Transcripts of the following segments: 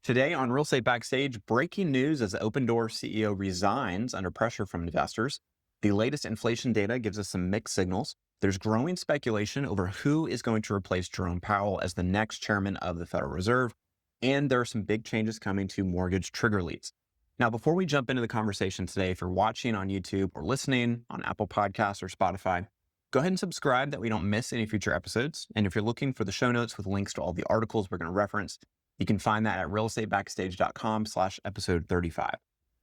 Today on Real Estate Backstage, breaking news as Opendoor CEO resigns under pressure from investors. The latest inflation data gives us some mixed signals. There's growing speculation over who is going to replace Jerome Powell as the next chairman of the Federal Reserve. And there are some big changes coming to mortgage trigger leads. Now, before we jump into the conversation today, if you're watching on YouTube or listening on Apple Podcasts or Spotify, go ahead and subscribe that we don't miss any future episodes. And if you're looking for the show notes with links to all the articles we're going to reference, you can find that at realestatebackstage.com/episode 35.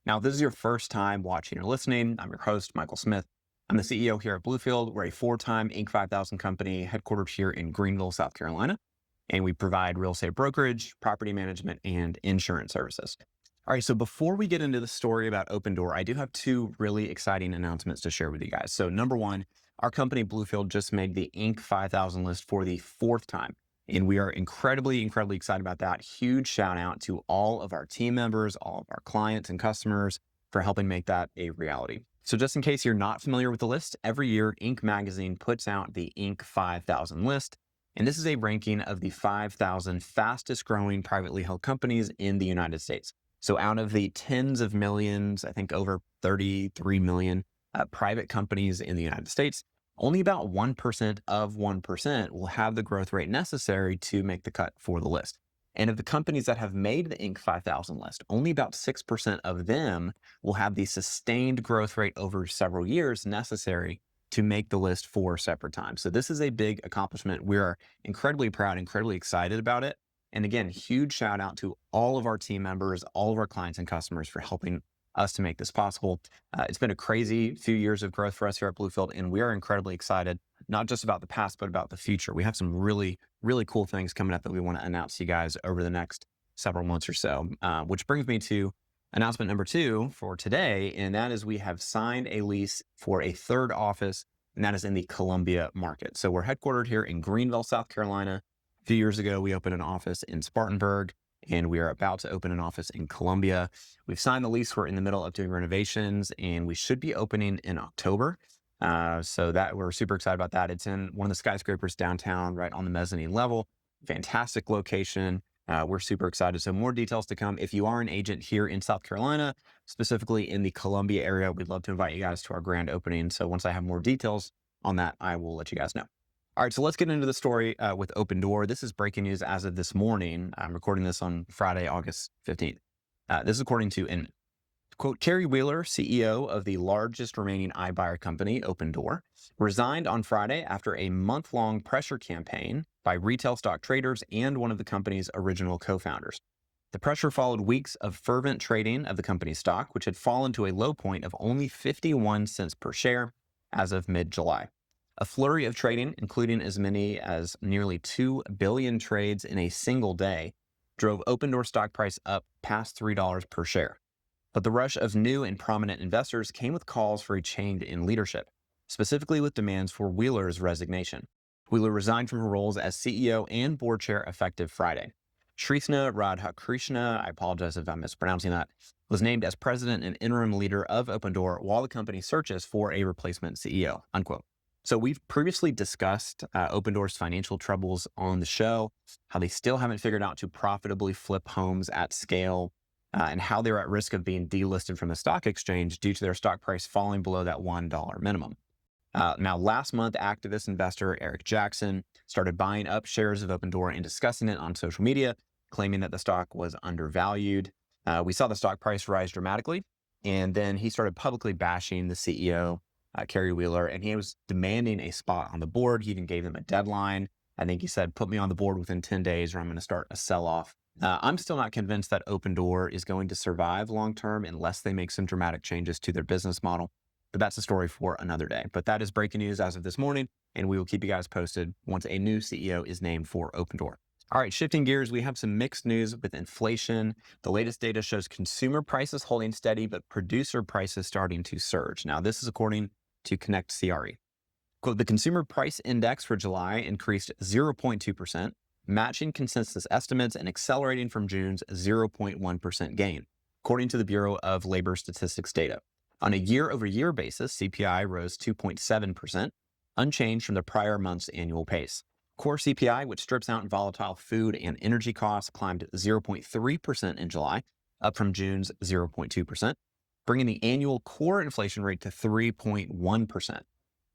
Now, if this is your first time watching or listening, I'm your host, Michael Smith. I'm the CEO here at Bluefield. We're a 4-time Inc. 5000 company headquartered here in Greenville, South Carolina. And we provide real estate brokerage, property management, and insurance services. All right, so before we get into the story about Opendoor, I do have two really exciting announcements to share with you guys. So number one, our company Bluefield just made the Inc. 5000 list for the 4th time. And we are incredibly excited about that. Huge shout out to all of our team members, all of our clients and customers for helping make that a reality. So just in case you're not familiar with the list, every year Inc. magazine puts out the Inc. 5000 list. And this is a ranking of the 5,000 fastest growing privately held companies in the United States. So out of the tens of millions, I think over 33 million private companies in the United States, only about 1% of 1% will have the growth rate necessary to make the cut for the list. And of the companies that have made the Inc. 5000 list, only about 6% of them will have the sustained growth rate over several years necessary to make the list 4 separate times. So this is a big accomplishment. We are incredibly proud, incredibly excited about it. And again, huge shout out to all of our team members, all of our clients and customers for helping us to make this possible. It's been a crazy few years of growth for us here at Bluefield, and we are incredibly excited, not just about the past, but about the future. We have some really cool things coming up that we want to announce to you guys over the next several months or so, which brings me to announcement number 2 for today, and that is we have signed a lease for a 3rd office, and that is in the Columbia market. So we're headquartered here in Greenville, South Carolina. A few years ago, we opened an office in Spartanburg, and we are about to open an office in Columbia. We've signed the lease. We're in the middle of doing renovations, and we should be opening in October. So that we're super excited about that. It's in one of the skyscrapers downtown, right on the mezzanine level. Fantastic location. We're super excited. So more details to come. If you are an agent here in South Carolina, specifically in the Columbia area, we'd love to invite you guys to our grand opening. So once I have more details on that, I will let you guys know. All right, so let's get into the story with Opendoor. This is breaking news as of this morning. I'm recording this on Friday, August 15th. This is according to, and quote, Terry Wheeler, CEO of the largest remaining iBuyer company, Opendoor, resigned on Friday after a month-long pressure campaign by retail stock traders and one of the company's original co-founders. The pressure followed weeks of fervent trading of the company's stock, which had fallen to a low point of only 51 cents per share as of mid-July. A flurry of trading, including as many as nearly 2 billion trades in a single day, drove Opendoor stock price up past $3 per share. But the rush of new and prominent investors came with calls for a change in leadership, specifically with demands for Wheeler's resignation. Wheeler resigned from her roles as CEO and board chair effective Friday. Shrithna Radhakrishna, I apologize if I'm mispronouncing that, was named as president and interim leader of Opendoor while the company searches for a replacement CEO, unquote. So we've previously discussed Opendoor's financial troubles on the show, how they still haven't figured out to profitably flip homes at scale, and how they're at risk of being delisted from the stock exchange due to their stock price falling below that $1 minimum. Now, last month, activist investor Eric Jackson started buying up shares of Opendoor and discussing it on social media, claiming that the stock was undervalued. We saw the stock price rise dramatically, and then he started publicly bashing the CEO, Terry Wheeler, and he was demanding a spot on the board. He even gave them a deadline. I think he said, put me on the board within 10 days or I'm going to start a sell-off. I'm still not convinced that Opendoor is going to survive long-term unless they make some dramatic changes to their business model. But that's a story for another day. But that is breaking news as of this morning, and we will keep you guys posted once a new CEO is named for Opendoor. All right, shifting gears, we have some mixed news with inflation. The latest data shows consumer prices holding steady, but producer prices starting to surge. Now, this is according to Connect CRE. Quote, the consumer price index for July increased 0.2%, matching consensus estimates and accelerating from June's 0.1% gain, according to the Bureau of Labor Statistics data. On a year-over-year basis, CPI rose 2.7%, unchanged from the prior month's annual pace. Core CPI, which strips out volatile food and energy costs, climbed 0.3% in July, up from June's 0.2%, bringing the annual core inflation rate to 3.1%.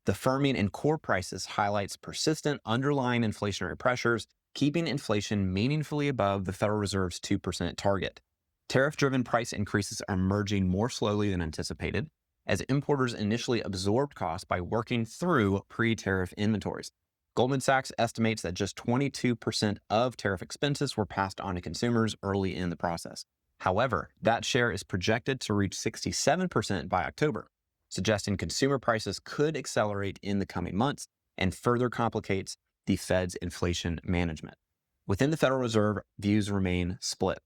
The firming in core prices highlights persistent underlying inflationary pressures, keeping inflation meaningfully above the Federal Reserve's 2% target. Tariff-driven price increases are emerging more slowly than anticipated, as importers initially absorbed costs by working through pre-tariff inventories. Goldman Sachs estimates that just 22% of tariff expenses were passed on to consumers early in the process. However, that share is projected to reach 67% by October, suggesting consumer prices could accelerate in the coming months and further complicates the Fed's inflation management. Within the Federal Reserve, views remain split.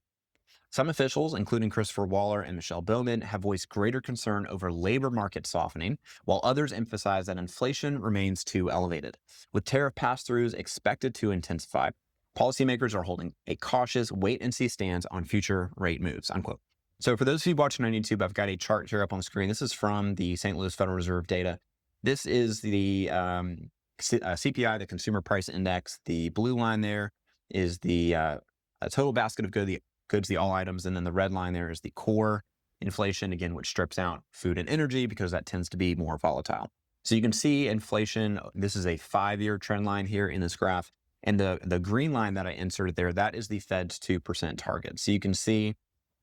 Some officials, including Christopher Waller and Michelle Bowman, have voiced greater concern over labor market softening, while others emphasize that inflation remains too elevated. With tariff pass-throughs expected to intensify, policymakers are holding a cautious wait-and-see stance on future rate moves, unquote. So for those of you watching on YouTube, I've got a chart here up on the screen. This is from the St. Louis Federal Reserve data. This is the CPI, the Consumer Price Index. The blue line there is the total basket of goods, the all items, and then the red line there is the core inflation, again, which strips out food and energy because that tends to be more volatile. So you can see inflation. This is a 5-year trend line here in this graph. And the green line that I inserted there, that is the Fed's 2% target. So you can see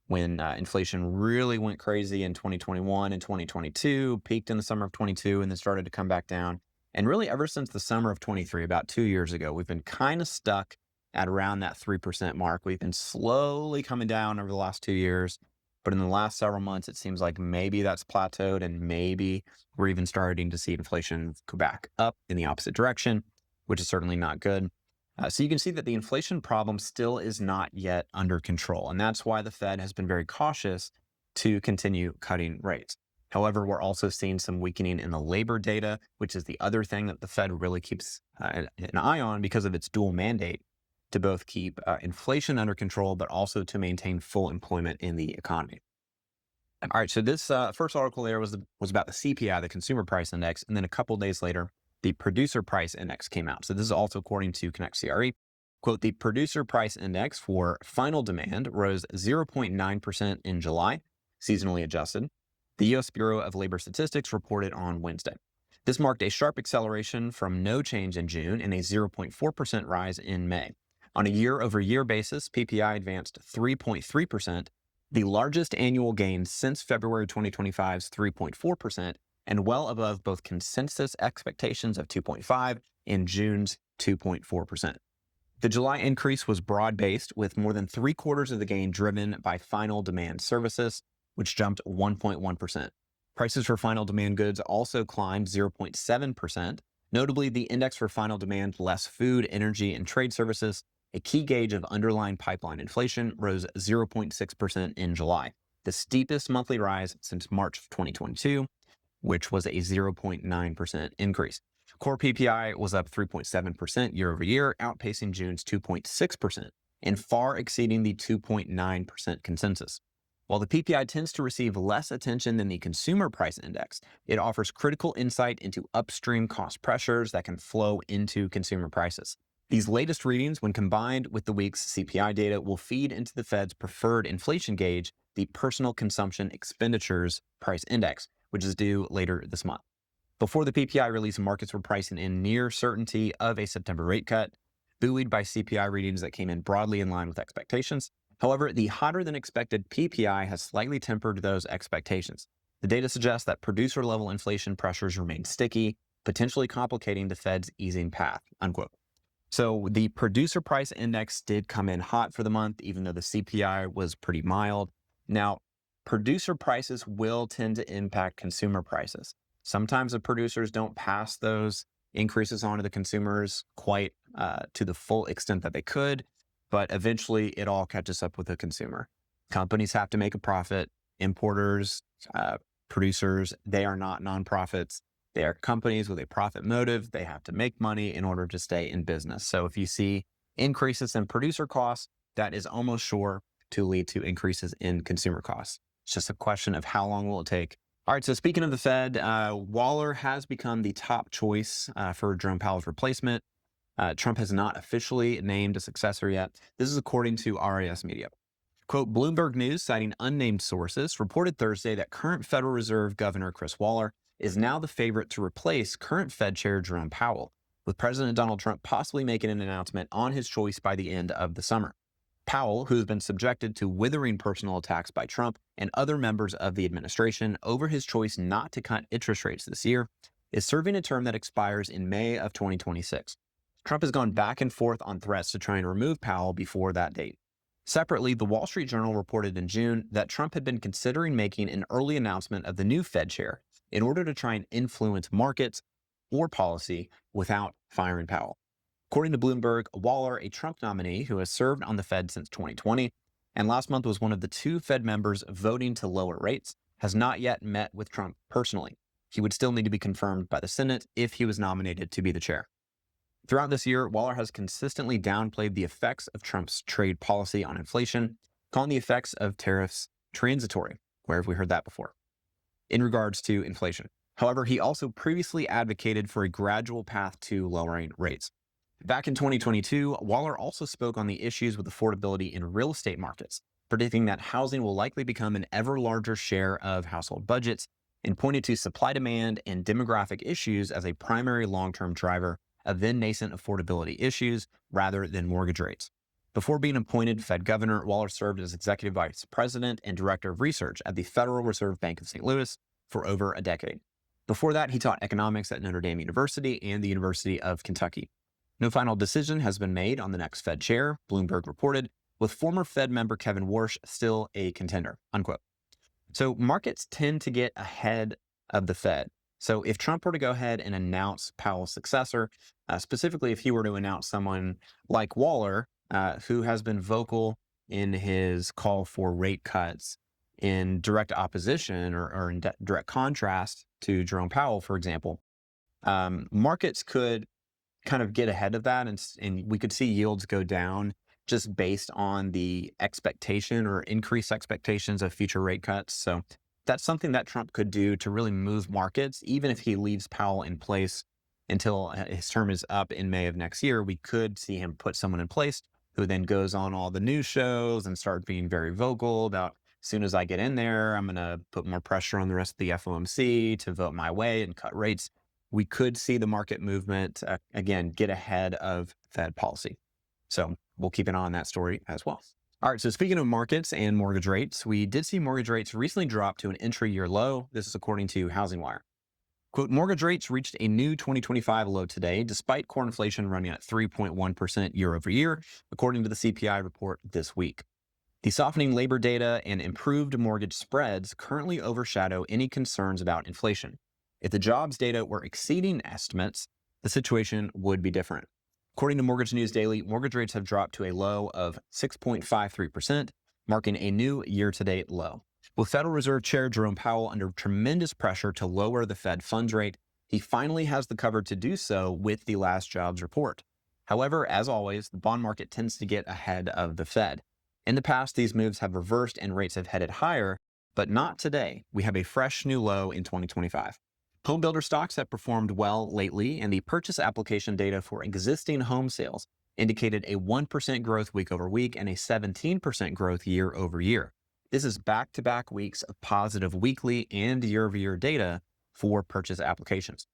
when inflation really went crazy in 2021 and 2022, peaked in the summer of 22, and then started to come back down. And really ever since the summer of 23, about 2 years ago, we've been kind of stuck at around that 3% mark. We've been slowly coming down over the last 2 years, but in the last several months, it seems like maybe that's plateaued and maybe we're even starting to see inflation go back up in the opposite direction, which is certainly not good. So you can see that the inflation problem still is not yet under control, and that's why the Fed has been very cautious to continue cutting rates. However, we're also seeing some weakening in the labor data, which is the other thing that the Fed really keeps an eye on because of its dual mandate to both keep inflation under control, but also to maintain full employment in the economy. All right, so this first article there was about the CPI, the Consumer Price Index, and then a couple days later, the Producer Price Index came out. So this is also according to Connect CRE. Quote, the Producer Price Index for final demand rose 0.9% in July, seasonally adjusted. The U.S. Bureau of Labor Statistics reported on Wednesday. This marked a sharp acceleration from no change in June and a 0.4% rise in May. On a year-over-year basis, PPI advanced 3.3%, the largest annual gain since February 2025's 3.4%, and well above both consensus expectations of 2.5% and June's 2.4%. The July increase was broad-based, with more than 3/4 of the gain driven by final demand services, which jumped 1.1%. Prices for final demand goods also climbed 0.7%. Notably, the index for final demand less food, energy, and trade services, a key gauge of underlying pipeline inflation, rose 0.6% in July, the steepest monthly rise since March of 2022, which was a 0.9% increase. Core PPI was up 3.7% year over year, outpacing June's 2.6% and far exceeding the 2.9% consensus. While the PPI tends to receive less attention than the Consumer Price Index, it offers critical insight into upstream cost pressures that can flow into consumer prices. These latest readings, when combined with the week's CPI data, will feed into the Fed's preferred inflation gauge, the Personal Consumption Expenditures Price Index, which is due later this month. Before the PPI release, markets were pricing in near certainty of a September rate cut, buoyed by CPI readings that came in broadly in line with expectations. However, the hotter than expected PPI has slightly tempered those expectations. The data suggests that producer-level inflation pressures remain sticky, potentially complicating the Fed's easing path, unquote. So the Producer Price Index did come in hot for the month, even though the CPI was pretty mild. Now, producer prices will tend to impact consumer prices. Sometimes the producers don't pass those increases on to the consumers quite to the full extent that they could, but eventually it all catches up with the consumer. Companies have to make a profit. Importers, producers, they are not nonprofits. They are companies with a profit motive. They have to make money in order to stay in business. So if you see increases in producer costs, that is almost sure to lead to increases in consumer costs. It's just a question of how long will it take. All right, so speaking of the Fed, Waller has become the top choice for Jerome Powell's replacement. Trump has not officially named a successor yet. This is according to RIS Media. Quote, Bloomberg News, citing unnamed sources, reported Thursday that current Federal Reserve Governor Chris Waller is now the favorite to replace current Fed Chair Jerome Powell, with President Donald Trump possibly making an announcement on his choice by the end of the summer. Powell, who has been subjected to withering personal attacks by Trump and other members of the administration over his choice not to cut interest rates this year, is serving a term that expires in May of 2026. Trump has gone back and forth on threats to try and remove Powell before that date. Separately, the Wall Street Journal reported in June that Trump had been considering making an early announcement of the new Fed chair in order to try and influence markets or policy without firing Powell. According to Bloomberg, Waller, a Trump nominee who has served on the Fed since 2020 and last month was one of the 2 Fed members voting to lower rates, has not yet met with Trump personally. He would still need to be confirmed by the Senate if he was nominated to be the chair. Throughout this year, Waller has consistently downplayed the effects of Trump's trade policy on inflation, calling the effects of tariffs transitory. Where have we heard that before? In regards to inflation. However, he also previously advocated for a gradual path to lowering rates. Back in 2022, Waller also spoke on the issues with affordability in real estate markets, predicting that housing will likely become an ever larger share of household budgets, and pointed to supply demand and demographic issues as a primary long-term driver of then nascent affordability issues rather than mortgage rates. Before being appointed Fed governor, Waller served as executive vice president and director of research at the Federal Reserve Bank of St. Louis for over a decade. Before that, he taught economics at Notre Dame University and the University of Kentucky. No final decision has been made on the next Fed chair, Bloomberg reported, with former Fed member Kevin Warsh still a contender, unquote. So markets tend to get ahead of the Fed. So if Trump were to go ahead and announce Powell's successor, specifically if he were to announce someone like Waller, who has been vocal in his call for rate cuts in direct opposition or in direct contrast to Jerome Powell, for example, markets could kind of get ahead of that and we could see yields go down just based on the expectation or increased expectations of future rate cuts. So that's something that Trump could do to really move markets. Even if he leaves Powell in place until his term is up in May of next year, we could see him put someone in place who then goes on all the news shows and start being very vocal about, as soon as I get in there, I'm going to put more pressure on the rest of the FOMC to vote my way and cut rates. We could see the market movement, again, get ahead of Fed policy. So we'll keep an eye on that story as well. All right, so speaking of markets and mortgage rates, we did see mortgage rates recently drop to an intra-year low. This is according to Housing Wire. Quote, mortgage rates reached a new 2025 low today, despite core inflation running at 3.1% year over year, according to the CPI report this week. The softening labor data and improved mortgage spreads currently overshadow any concerns about inflation. If the jobs data were exceeding estimates, the situation would be different. According to Mortgage News Daily, mortgage rates have dropped to a low of 6.53%, marking a new year-to-date low. With Federal Reserve Chair Jerome Powell under tremendous pressure to lower the Fed funds rate, he finally has the cover to do so with the last jobs report. However, as always, the bond market tends to get ahead of the Fed. In the past, these moves have reversed and rates have headed higher, but not today. We have a fresh new low in 2025. Home builder stocks have performed well lately, and the purchase application data for existing home sales indicated a 1% growth week over week and a 17% growth year over year. This is back-to-back weeks of positive weekly and year-over-year data for purchase applications.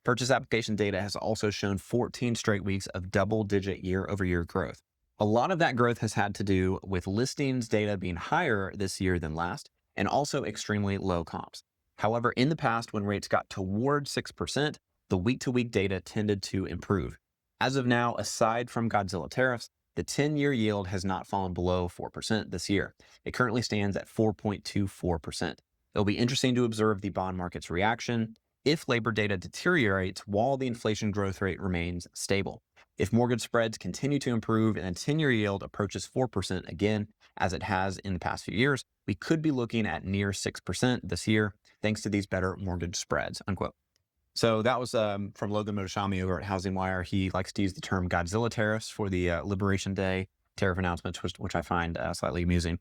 Purchase application data has also shown 14 straight weeks of double-digit year-over-year growth. A lot of that growth has had to do with listings data being higher this year than last, and also extremely low comps. However, in the past, when rates got towards 6%, the week-to-week data tended to improve. As of now, aside from Godzilla tariffs, the 10-year yield has not fallen below 4% this year. It currently stands at 4.24%. It'll be interesting to observe the bond market's reaction if labor data deteriorates while the inflation growth rate remains stable. If mortgage spreads continue to improve and the 10-year yield approaches 4% again, as it has in the past few years, we could be looking at near 6% this year, thanks to these better mortgage spreads, unquote. So that was from Logan Motoshami over at Housing Wire. He likes to use the term Godzilla tariffs for the Liberation Day tariff announcements, which I find slightly amusing.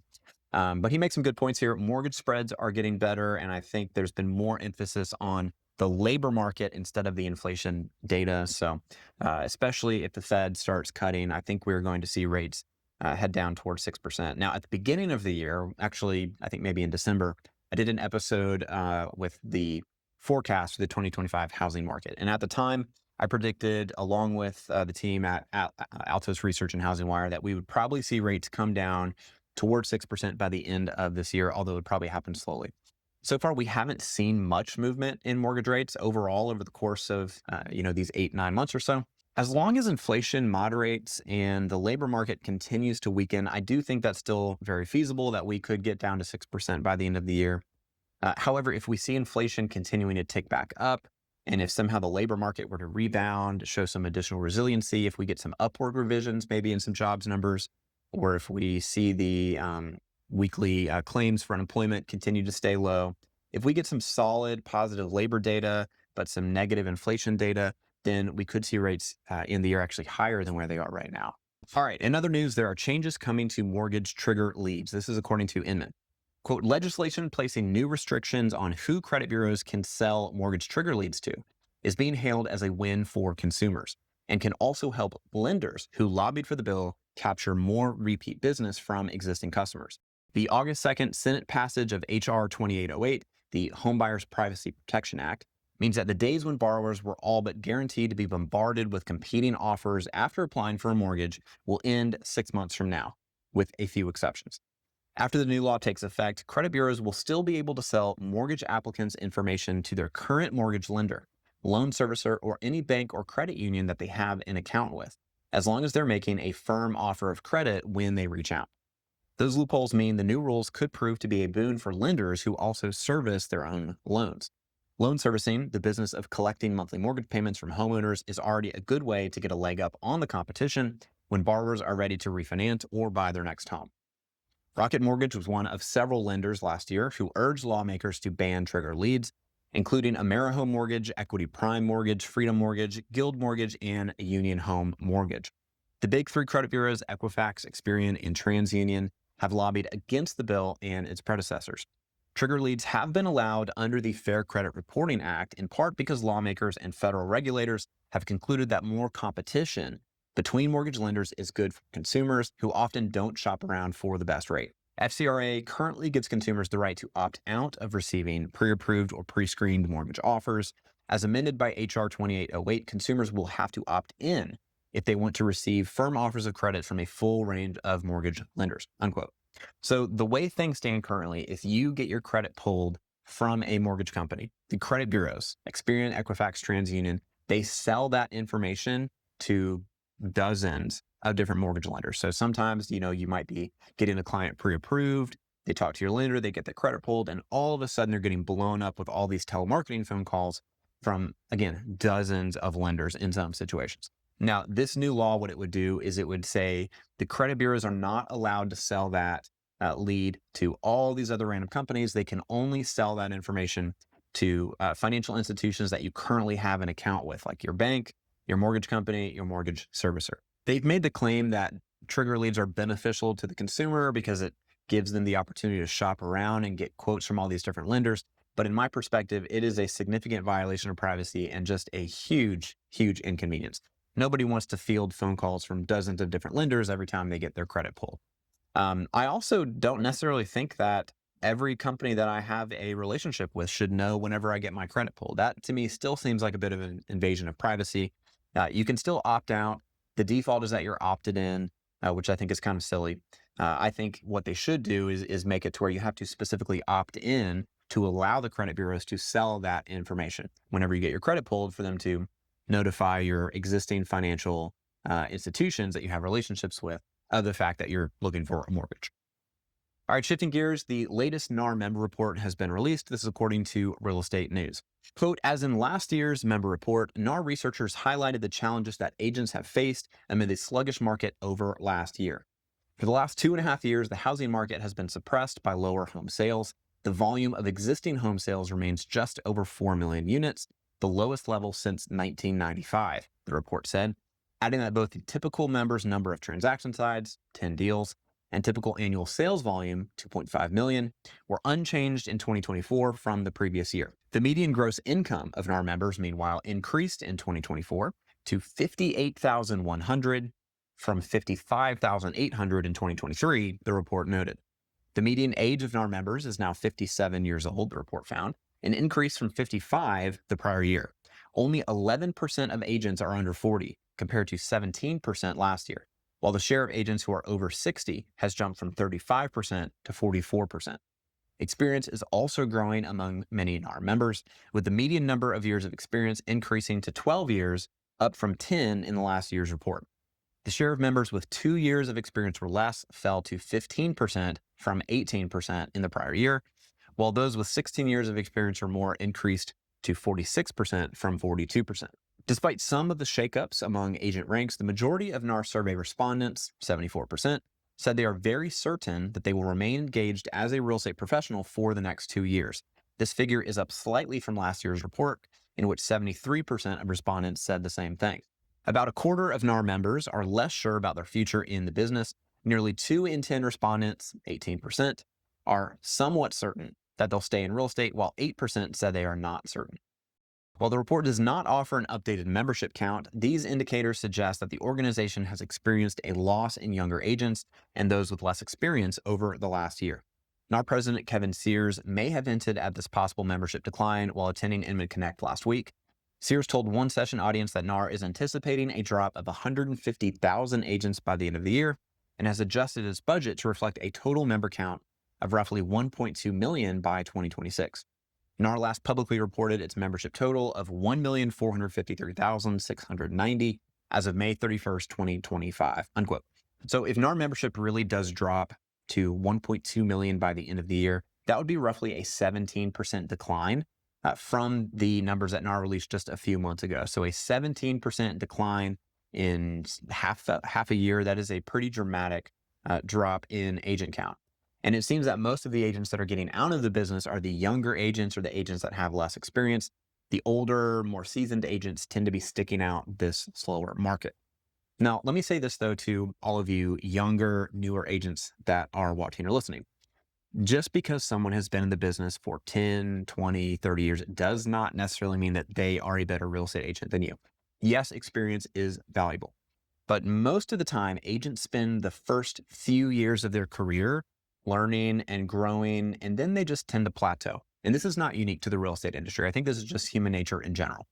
But he makes some good points here. Mortgage spreads are getting better, and I think there's been more emphasis on the labor market instead of the inflation data. So especially if the Fed starts cutting, I think we're going to see rates head down towards 6%. Now, at the beginning of the year, actually, I think maybe in December, I did an episode with the forecast for the 2025 housing market. And at the time, I predicted, along with the team at Altos Research and Housing Wire, that we would probably see rates come down towards 6% by the end of this year, although it would probably happen slowly. So far, we haven't seen much movement in mortgage rates overall over the course of these 8-9 months or so. As long as inflation moderates and the labor market continues to weaken, I do think that's still very feasible that we could get down to 6% by the end of the year. However, if we see inflation continuing to tick back up, and if somehow the labor market were to rebound, show some additional resiliency, if we get some upward revisions, maybe in some jobs numbers, or if we see the weekly claims for unemployment continue to stay low, if we get some solid positive labor data, but some negative inflation data, then we could see rates in the year actually higher than where they are right now. All right, in other news, there are changes coming to mortgage trigger leads. This is according to Inman. Quote, legislation placing new restrictions on who credit bureaus can sell mortgage trigger leads to is being hailed as a win for consumers and can also help lenders who lobbied for the bill capture more repeat business from existing customers. The August 2nd Senate passage of H.R. 2808, the Homebuyers Privacy Protection Act, means that the days when borrowers were all but guaranteed to be bombarded with competing offers after applying for a mortgage will end 6 months from now, with a few exceptions. After the new law takes effect, credit bureaus will still be able to sell mortgage applicants' information to their current mortgage lender, loan servicer, or any bank or credit union that they have an account with, as long as they're making a firm offer of credit when they reach out. Those loopholes mean the new rules could prove to be a boon for lenders who also service their own loans. Loan servicing, the business of collecting monthly mortgage payments from homeowners, is already a good way to get a leg up on the competition when borrowers are ready to refinance or buy their next home. Rocket Mortgage was one of several lenders last year who urged lawmakers to ban trigger leads, including AmeriHome Mortgage, Equity Prime Mortgage, Freedom Mortgage, Guild Mortgage, and Union Home Mortgage. The big three credit bureaus, Equifax, Experian, and TransUnion, have lobbied against the bill and its predecessors. Trigger leads have been allowed under the Fair Credit Reporting Act, in part because lawmakers and federal regulators have concluded that more competition between mortgage lenders is good for consumers who often don't shop around for the best rate. FCRA currently gives consumers the right to opt out of receiving pre-approved or pre-screened mortgage offers. As amended by H.R. 2808, consumers will have to opt in if they want to receive firm offers of credit from a full range of mortgage lenders, unquote. So the way things stand currently, if you get your credit pulled from a mortgage company, the credit bureaus, Experian, Equifax, TransUnion, they sell that information to dozens of different mortgage lenders. So sometimes, you might be getting a client pre-approved, they talk to your lender, they get the credit pulled, and all of a sudden they're getting blown up with all these telemarketing phone calls from, again, dozens of lenders in some situations. Now, this new law, what it would do is it would say the credit bureaus are not allowed to sell that lead to all these other random companies. They can only sell that information to financial institutions that you currently have an account with, like your bank, your mortgage company, your mortgage servicer. They've made the claim that trigger leads are beneficial to the consumer because it gives them the opportunity to shop around and get quotes from all these different lenders. But in my perspective, it is a significant violation of privacy and just a huge, huge inconvenience. Nobody wants to field phone calls from dozens of different lenders every time they get their credit pulled. I also don't necessarily think that every company that I have a relationship with should know whenever I get my credit pulled. That to me still seems like a bit of an invasion of privacy. You can still opt out. The default is that you're opted in, which I think is kind of silly. I think what they should do is make it to where you have to specifically opt in to allow the credit bureaus to sell that information whenever you get your credit pulled, for them to notify your existing financial institutions that you have relationships with of the fact that you're looking for a mortgage. All right, shifting gears, the latest NAR member report has been released. This is according to Real Estate News. Quote, as in last year's member report, NAR researchers highlighted the challenges that agents have faced amid the sluggish market over last year. For the last 2.5 years, the housing market has been suppressed by lower home sales. The volume of existing home sales remains just over 4 million units, the lowest level since 1995, the report said, adding that both the typical member's number of transaction sides, 10 deals, and typical annual sales volume, 2.5 million, were unchanged in 2024 from the previous year. The median gross income of NAR members, meanwhile, increased in 2024 to $58,100 from $55,800 in 2023, the report noted. The median age of NAR members is now 57 years old, the report found, an increase from 55 the prior year. Only 11% of agents are under 40, compared to 17% last year, while the share of agents who are over 60 has jumped from 35% to 44%. Experience is also growing among many NAR members, with the median number of years of experience increasing to 12 years, up from 10 in the last year's report. The share of members with 2 years of experience or less fell to 15% from 18% in the prior year, while those with 16 years of experience or more increased to 46% from 42%. Despite some of the shakeups among agent ranks, the majority of NAR survey respondents, 74%, said they are very certain that they will remain engaged as a real estate professional for the next 2 years. This figure is up slightly from last year's report, in which 73% of respondents said the same thing. About a quarter of NAR members are less sure about their future in the business. Nearly 2 in 10 respondents, 18%, are somewhat certain that they'll stay in real estate, while 8% said they are not certain. While the report does not offer an updated membership count, these indicators suggest that the organization has experienced a loss in younger agents and those with less experience over the last year. NAR President Kevin Sears may have hinted at this possible membership decline while attending Inman Connect last week. Sears told one session audience that NAR is anticipating a drop of 150,000 agents by the end of the year and has adjusted its budget to reflect a total member count of roughly 1.2 million by 2026. NAR last publicly reported its membership total of 1,453,690 as of May 31st, 2025, unquote. So if NAR membership really does drop to 1.2 million by the end of the year, that would be roughly a 17% decline from the numbers that NAR released just a few months ago. So a 17% decline in half a year, that is a pretty dramatic drop in agent count. And it seems that most of the agents that are getting out of the business are the younger agents or the agents that have less experience. The older, more seasoned agents tend to be sticking out this slower market. Now, let me say this, though, to all of you younger, newer agents that are watching or listening. Just because someone has been in the business for 10, 20, 30 years does not necessarily mean that they are a better real estate agent than you. Yes, experience is valuable, but most of the time, agents spend the first few years of their career learning and growing, and then they just tend to plateau. And this is not unique to the real estate industry. I think this is just human nature in general.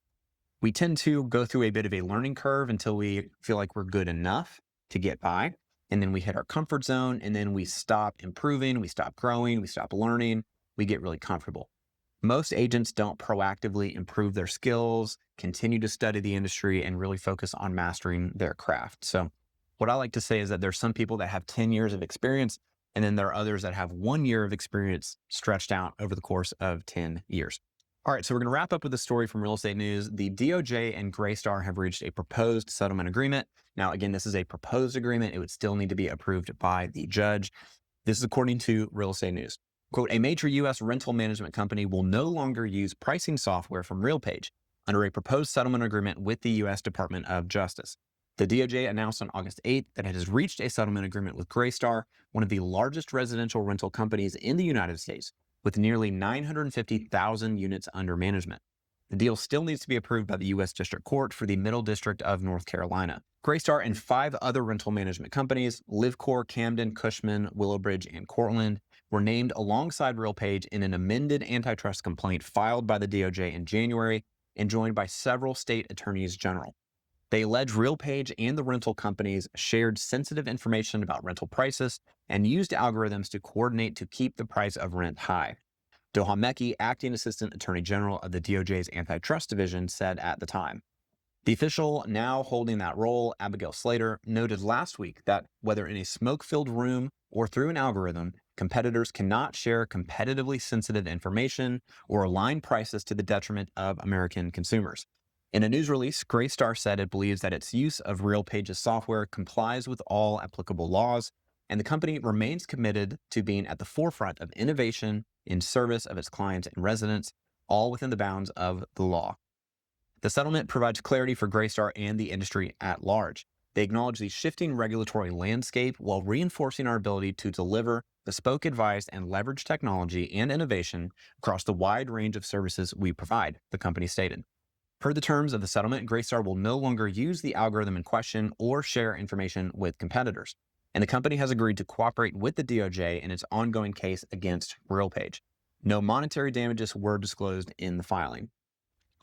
We tend to go through a bit of a learning curve until we feel like we're good enough to get by. And then we hit our comfort zone, and then we stop improving, we stop growing, we stop learning, we get really comfortable. Most agents don't proactively improve their skills, continue to study the industry, and really focus on mastering their craft. So what I like to say is that there's some people that have 10 years of experience, and then there are others that have 1 year of experience stretched out over the course of 10 years. All right, so we're going to wrap up with a story from Real Estate News. The DOJ and Greystar have reached a proposed settlement agreement. Now, again, this is a proposed agreement. It would still need to be approved by the judge. This is according to Real Estate News. Quote, a major U.S. rental management company will no longer use pricing software from RealPage under a proposed settlement agreement with the U.S. Department of Justice. The DOJ announced on August 8th that it has reached a settlement agreement with Greystar, one of the largest residential rental companies in the United States, with nearly 950,000 units under management. The deal still needs to be approved by the U.S. District Court for the Middle District of North Carolina. Greystar and 5 other rental management companies, LivCor, Camden, Cushman, Willowbridge, and Cortland, were named alongside RealPage in an amended antitrust complaint filed by the DOJ in January and joined by several state attorneys general. They allege RealPage and the rental companies shared sensitive information about rental prices and used algorithms to coordinate to keep the price of rent high. Doha Meki, acting assistant attorney general of the DOJ's antitrust division, said at the time. The official now holding that role, Abigail Slater, noted last week that whether in a smoke-filled room or through an algorithm, competitors cannot share competitively sensitive information or align prices to the detriment of American consumers. In a news release, Greystar said it believes that its use of RealPage's software complies with all applicable laws, and the company remains committed to being at the forefront of innovation in service of its clients and residents, all within the bounds of the law. The settlement provides clarity for Greystar and the industry at large. They acknowledge the shifting regulatory landscape while reinforcing our ability to deliver bespoke advice and leverage technology and innovation across the wide range of services we provide, the company stated. Per the terms of the settlement, Greystar will no longer use the algorithm in question or share information with competitors. And the company has agreed to cooperate with the DOJ in its ongoing case against RealPage. No monetary damages were disclosed in the filing.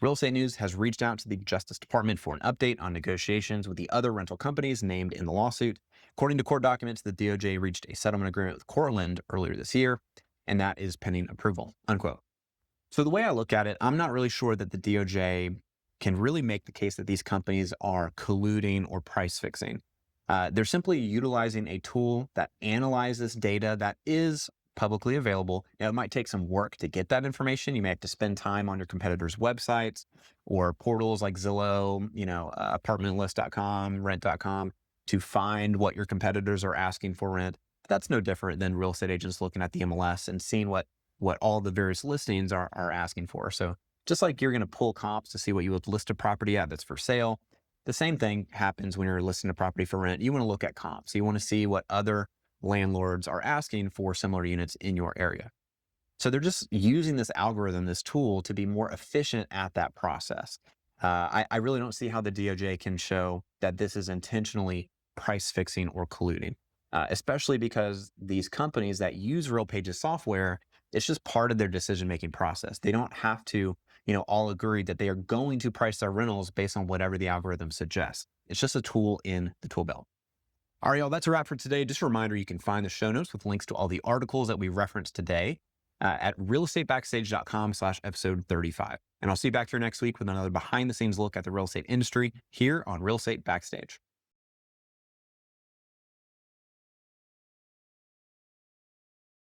Real Estate News has reached out to the Justice Department for an update on negotiations with the other rental companies named in the lawsuit. According to court documents, the DOJ reached a settlement agreement with Cortland earlier this year, and that is pending approval, unquote. So the way I look at it, I'm not really sure that the DOJ can really make the case that these companies are colluding or price fixing. They're simply utilizing a tool that analyzes data that is publicly available. Now, it might take some work to get that information. You may have to spend time on your competitors' websites or portals like Zillow, apartmentlist.com, rent.com to find what your competitors are asking for rent. That's no different than real estate agents looking at the MLS and seeing what all the various listings are asking for. So just like you're going to pull comps to see what you would list a property at that's for sale, the same thing happens when you're listing a property for rent. You want to look at comps. You want to see what other landlords are asking for similar units in your area. So they're just using this algorithm, this tool, to be more efficient at that process. I really don't see how the DOJ can show that this is intentionally price fixing or colluding, especially because these companies that use RealPage's software, it's just part of their decision-making process. They don't have to, all agree that they are going to price their rentals based on whatever the algorithm suggests. It's just a tool in the tool belt. All right, y'all, that's a wrap for today. Just a reminder, you can find the show notes with links to all the articles that we referenced today at realestatebackstage.com/episode 35. And I'll see you back here next week with another behind the scenes look at the real estate industry here on Real Estate Backstage.